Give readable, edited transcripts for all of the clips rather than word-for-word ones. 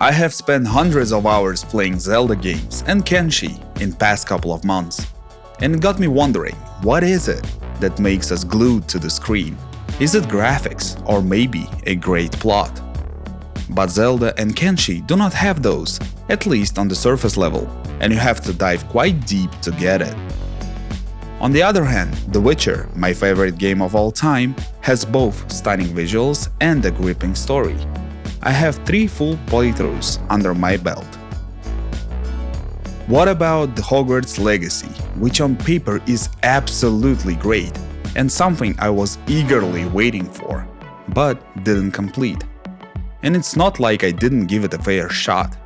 I have spent hundreds of hours playing Zelda games and Kenshi in past couple of months, and it got me wondering, what is it that makes us glued to the screen? Is it graphics or maybe a great plot? But Zelda and Kenshi do not have those, at least on the surface level, and you have to dive quite deep to get it. On the other hand, The Witcher, my favorite game of all time, has both stunning visuals and a gripping story. I have 3 full playthroughs under my belt. What about the Hogwarts Legacy, which on paper is absolutely great and something I was eagerly waiting for, but didn't complete. And it's not like I didn't give it a fair shot.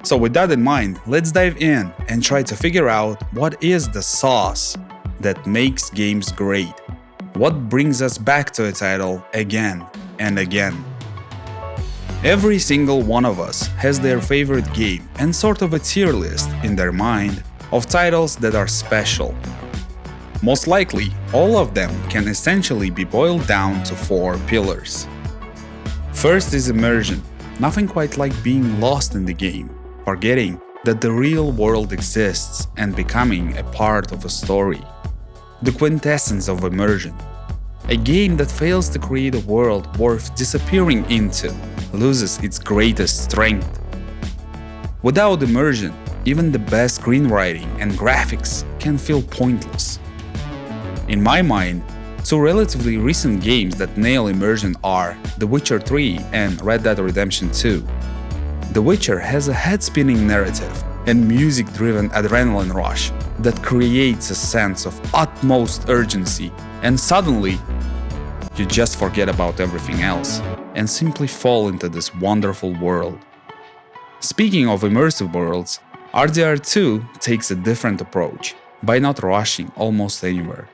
So with that in mind, let's dive in and try to figure out what is the sauce that makes games great. What brings us back to a title again and again. Every single one of us has their favorite game and sort of a tier list in their mind of titles that are special. Most likely, all of them can essentially be boiled down to 4 pillars. First is immersion, nothing quite like being lost in the game, forgetting that the real world exists and becoming a part of a story. The quintessence of immersion. A game that fails to create a world worth disappearing into loses its greatest strength. Without immersion, even the best screenwriting and graphics can feel pointless. In my mind, 2 relatively recent games that nail immersion are The Witcher 3 and Red Dead Redemption 2. The Witcher has a head-spinning narrative and music-driven adrenaline rush that creates a sense of utmost urgency, and suddenly, you just forget about everything else and simply fall into this wonderful world. Speaking of immersive worlds, RDR2 takes a different approach by not rushing almost anywhere.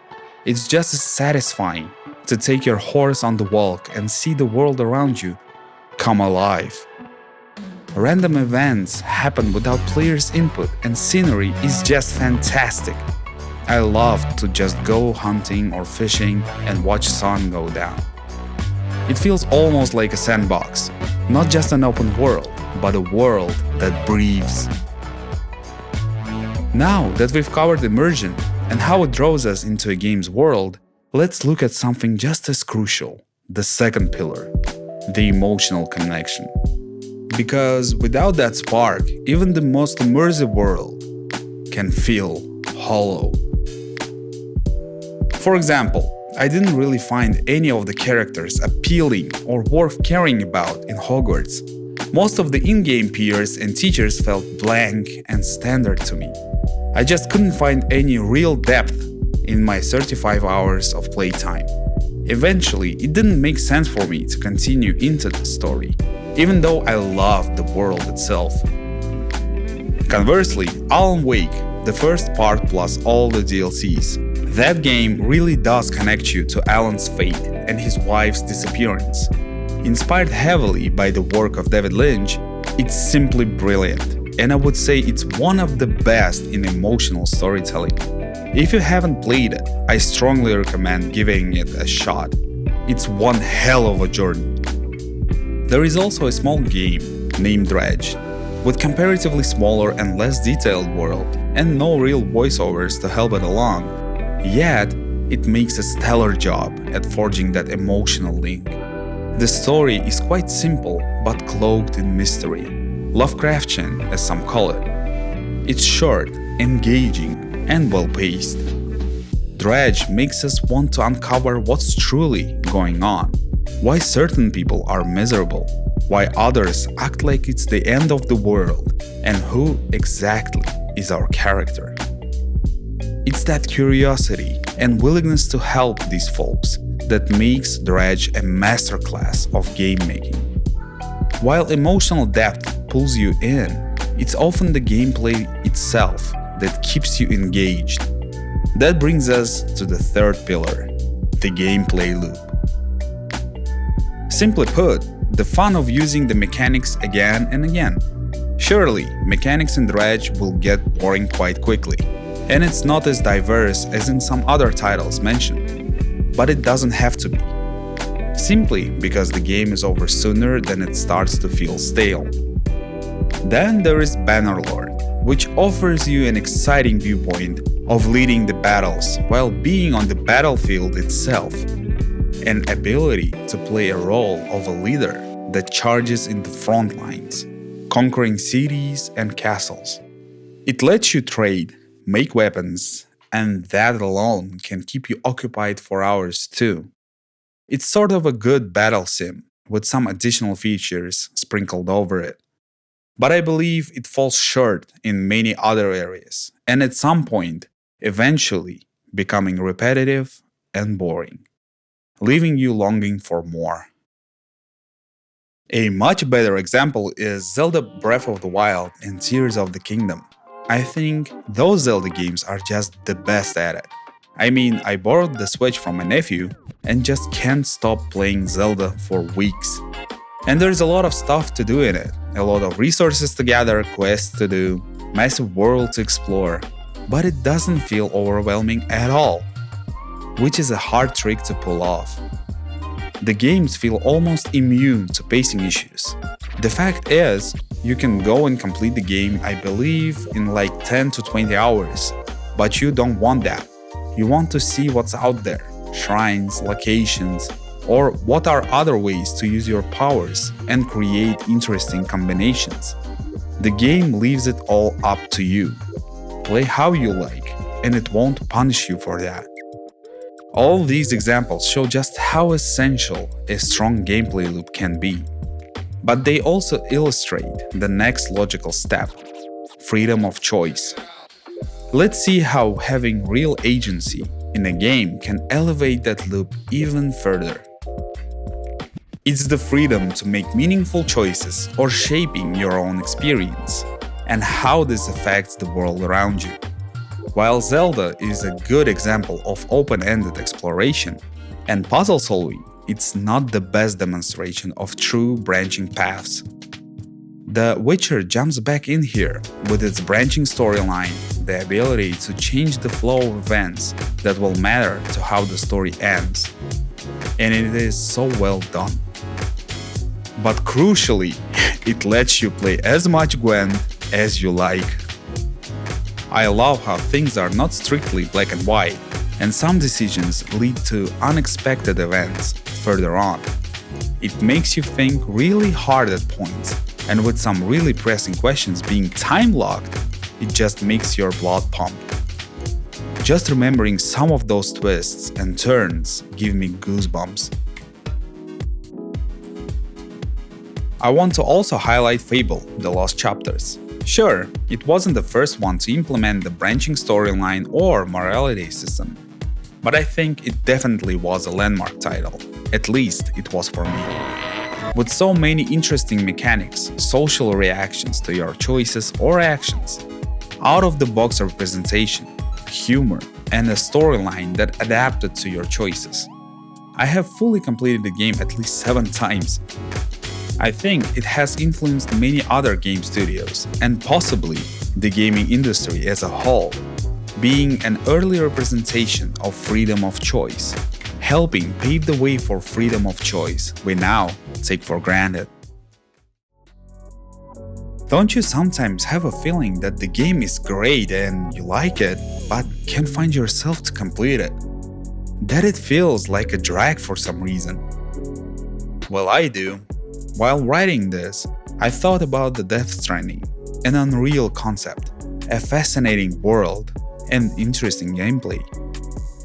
It's just as satisfying to take your horse on the walk and see the world around you come alive. Random events happen without players' input and scenery is just fantastic. I love to just go hunting or fishing and watch sun go down. It feels almost like a sandbox, not just an open world, but a world that breathes. Now that we've covered immersion and how it draws us into a game's world, let's look at something just as crucial, the second pillar, the emotional connection. Because without that spark, even the most immersive world can feel hollow. For example, I didn't really find any of the characters appealing or worth caring about in Hogwarts. Most of the in-game peers and teachers felt blank and standard to me. I just couldn't find any real depth in my 35 hours of playtime. Eventually, it didn't make sense for me to continue into the story, even though I loved the world itself. Conversely, Alan Wake, the first part plus all the DLCs, that game really does connect you to Alan's fate and his wife's disappearance. Inspired heavily by the work of David Lynch, it's simply brilliant, and I would say it's one of the best in emotional storytelling. If you haven't played it, I strongly recommend giving it a shot. It's one hell of a journey. There is also a small game named Dredge, with comparatively smaller and less detailed world and no real voiceovers to help it along. Yet, it makes a stellar job at forging that emotional link. The story is quite simple but cloaked in mystery, Lovecraftian as some call it. It's short, engaging, and well-paced. Dredge makes us want to uncover what's truly going on, why certain people are miserable, why others act like it's the end of the world, and who exactly is our character. It's that curiosity and willingness to help these folks that makes Dredge a masterclass of game making. While emotional depth pulls you in, it's often the gameplay itself that keeps you engaged. That brings us to the third pillar, the gameplay loop. Simply put, the fun of using the mechanics again and again. Surely, mechanics in Dredge will get boring quite quickly, and it's not as diverse as in some other titles mentioned. But it doesn't have to be. simply because the game is over sooner than it starts to feel stale. Then there is Bannerlord, which offers you an exciting viewpoint of leading the battles while being on the battlefield itself, an ability to play a role of a leader that charges into front lines, conquering cities and castles. It lets you trade, make weapons, and that alone can keep you occupied for hours too. It's sort of a good battle sim with some additional features sprinkled over it. But I believe it falls short in many other areas, and at some point, eventually becoming repetitive and boring, leaving you longing for more. A much better example is Zelda Breath of the Wild and Tears of the Kingdom. I think those Zelda games are just the best at it. I mean, I borrowed the Switch from my nephew and just can't stop playing Zelda for weeks. And there's a lot of stuff to do in it, a lot of resources to gather, quests to do, massive world to explore, but it doesn't feel overwhelming at all, which is a hard trick to pull off. The games feel almost immune to pacing issues. The fact is, you can go and complete the game, I believe, in like 10 to 20 hours, but you don't want that. You want to see what's out there, shrines, locations, or what are other ways to use your powers and create interesting combinations. The game leaves it all up to you. Play how you like, and it won't punish you for that. All these examples show just how essential a strong gameplay loop can be. But they also illustrate the next logical step: freedom of choice. Let's see how having real agency in a game can elevate that loop even further. It's the freedom to make meaningful choices or shaping your own experience, and how this affects the world around you. While Zelda is a good example of open-ended exploration and puzzle solving, it's not the best demonstration of true branching paths. The Witcher jumps back in here with its branching storyline, the ability to change the flow of events that will matter to how the story ends. And it is so well done. But crucially, it lets you play as much Gwen as you like. I love how things are not strictly black and white, and some decisions lead to unexpected events further on. It makes you think really hard at points, and with some really pressing questions being time-locked, it just makes your blood pump. Just remembering some of those twists and turns give me goosebumps. I want to also highlight Fable: The Lost Chapters. Sure, it wasn't the first one to implement the branching storyline or morality system, but I think it definitely was a landmark title. At least it was for me. With so many interesting mechanics, social reactions to your choices or actions, out-of-the-box representation, humor, and a storyline that adapted to your choices. I have fully completed the game at least 7 times. I think it has influenced many other game studios, and possibly the gaming industry as a whole, being an early representation of freedom of choice, helping pave the way for freedom of choice we now take for granted. Don't you sometimes have a feeling that the game is great and you like it, but can't find yourself to complete it? That it feels like a drag for some reason? Well, I do. While writing this, I thought about the Death Stranding, an unreal concept, a fascinating world, and interesting gameplay.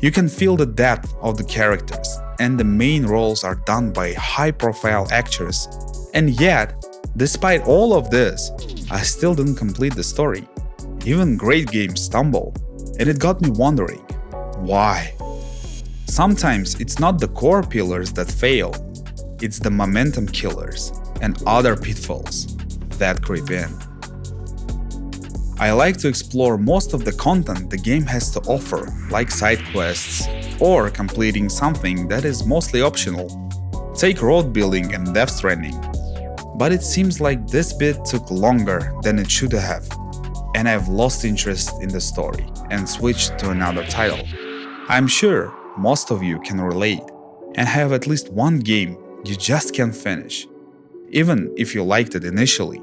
You can feel the depth of the characters, and the main roles are done by high-profile actors. And yet, despite all of this, I still didn't complete the story. Even great games stumble, and it got me wondering, why? Sometimes it's not the core pillars that fail, it's the momentum killers and other pitfalls that creep in. I like to explore most of the content the game has to offer, like side quests, or completing something that is mostly optional. Take road building and Death Stranding. But it seems like this bit took longer than it should have, and I've lost interest in the story and switched to another title. I'm sure most of you can relate, and have at least one game you just can't finish, even if you liked it initially.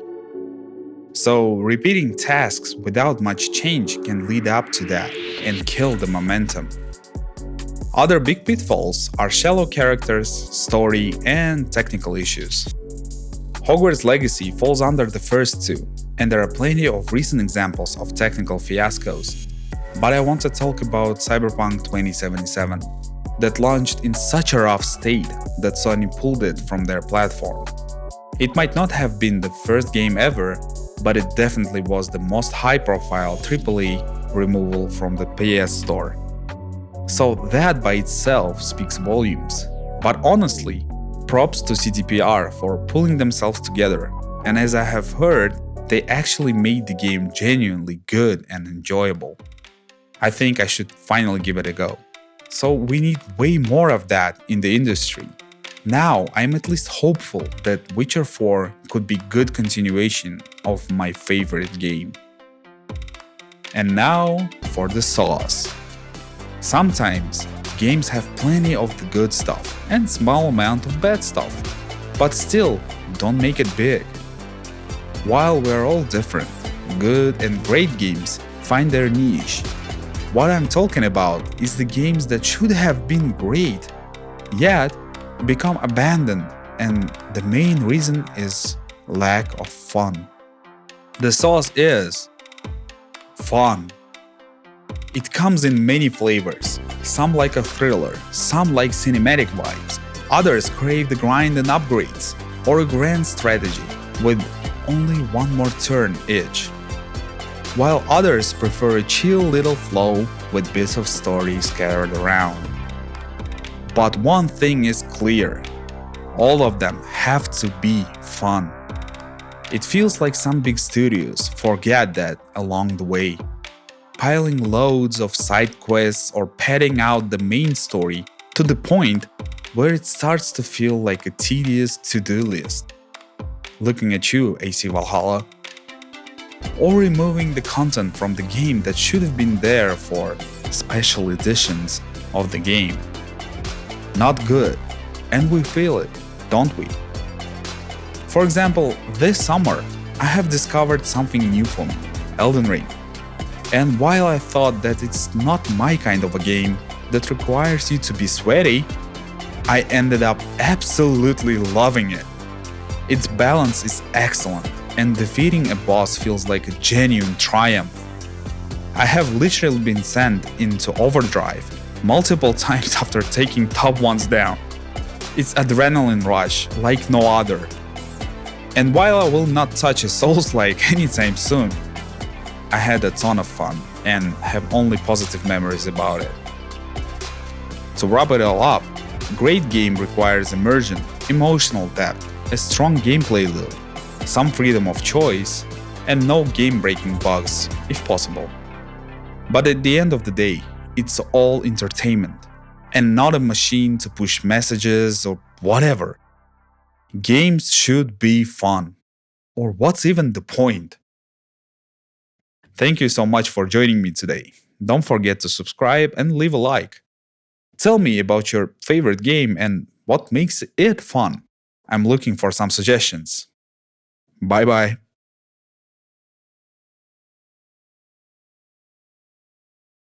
So, repeating tasks without much change can lead up to that and kill the momentum. Other big pitfalls are shallow characters, story, and technical issues. Hogwarts Legacy falls under the first two, and there are plenty of recent examples of technical fiascos. But I want to talk about Cyberpunk 2077, that launched in such a rough state that Sony pulled it from their platform. It might not have been the first game ever, but it definitely was the most high-profile AAA removal from the PS Store. So that by itself speaks volumes. But honestly, props to CDPR for pulling themselves together, and as I have heard, they actually made the game genuinely good and enjoyable. I think I should finally give it a go. So we need way more of that in the industry. Now I'm at least hopeful that Witcher 4 could be good continuation of my favorite game. And now for the sauce. Sometimes games have plenty of the good stuff and small amount of bad stuff, but still don't make it big. While we're all different, good and great games find their niche. What I'm talking about is the games that should have been great, yet become abandoned, and the main reason is lack of fun. The sauce is fun. It comes in many flavors, some like a thriller, some like cinematic vibes, others crave the grind and upgrades, or a grand strategy with only one more turn each, while others prefer a chill little flow with bits of story scattered around. But one thing is clear, all of them have to be fun. It feels like some big studios forget that along the way, piling loads of side quests or padding out the main story to the point where it starts to feel like a tedious to-do list. Looking at you, AC Valhalla. Or removing the content from the game that should have been there for special editions of the game. Not good, and we feel it, don't we? For example, this summer, I have discovered something new for me, Elden Ring. And while I thought that it's not my kind of a game that requires you to be sweaty, I ended up absolutely loving it. Its balance is excellent, and defeating a boss feels like a genuine triumph. I have literally been sent into overdrive multiple times after taking top ones down. It's adrenaline rush like no other. And while I will not touch a Souls-like anytime soon, I had a ton of fun and have only positive memories about it. To wrap it all up, a great game requires immersion, emotional depth, a strong gameplay loop, some freedom of choice, and no game-breaking bugs if possible. But at the end of the day, it's all entertainment, and not a machine to push messages or whatever. Games should be fun. Or what's even the point? Thank you so much for joining me today. Don't forget to subscribe and leave a like. Tell me about your favorite game and what makes it fun. I'm looking for some suggestions. Bye bye.